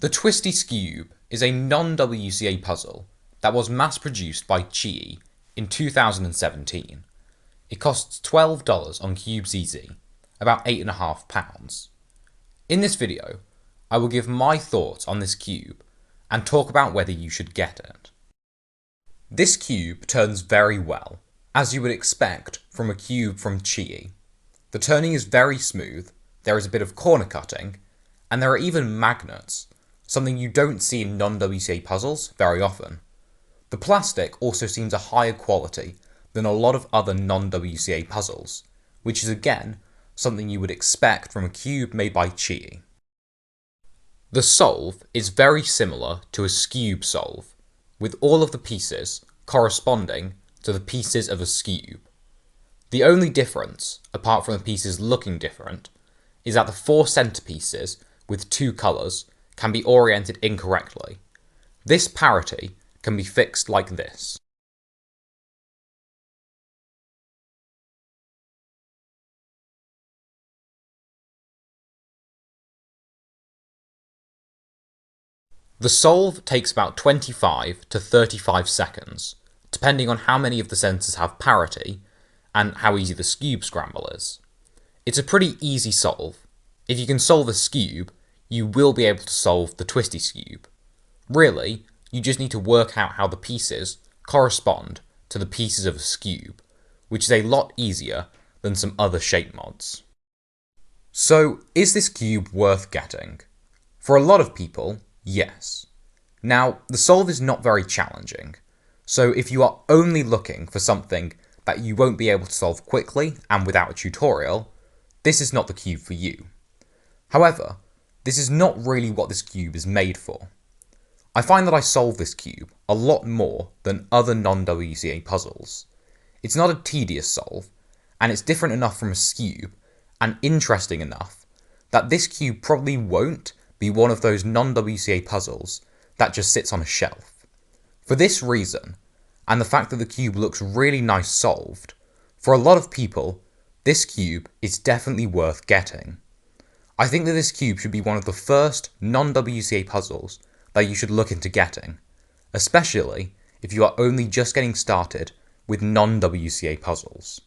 The Twisty Skewb is a non-WCA puzzle that was mass-produced by Qiyi in 2017. It costs $12 on QubesEasy, about £8.5. In this video, I will give my thoughts on this cube and talk about whether you should get it. This cube turns very well, as you would expect from a cube from Qiyi. The turning is very smooth, there is a bit of corner cutting, and there are even magnets, something you don't see in non-WCA puzzles very often. The plastic also seems a higher quality than a lot of other non-WCA puzzles, which is again something you would expect from a cube made by Qiyi. The solve is very similar to a skewb solve, with all of the pieces corresponding to the pieces of a skewb. The only difference, apart from the pieces looking different, is that the four centerpieces with two colours can be oriented incorrectly. This parity can be fixed like this. The solve takes about 25 to 35 seconds, depending on how many of the centres have parity and how easy the skewb scramble is. It's a pretty easy solve. If you can solve a skewb, you will be able to solve the Twisty Skewb. Really, you just need to work out how the pieces correspond to the pieces of a skewb, which is a lot easier than some other shape mods. So, is this cube worth getting? For a lot of people, yes. Now, the solve is not very challenging, so if you are only looking for something that you won't be able to solve quickly and without a tutorial, this is not the cube for you. However, this is not really what this cube is made for. I find that I solve this cube a lot more than other non-WCA puzzles. It's not a tedious solve, and it's different enough from a skewb, and interesting enough, that this cube probably won't be one of those non-WCA puzzles that just sits on a shelf. For this reason, and the fact that the cube looks really nice solved, for a lot of people, this cube is definitely worth getting. I think that this cube should be one of the first non-WCA puzzles that you should look into getting, especially if you are only just getting started with non-WCA puzzles.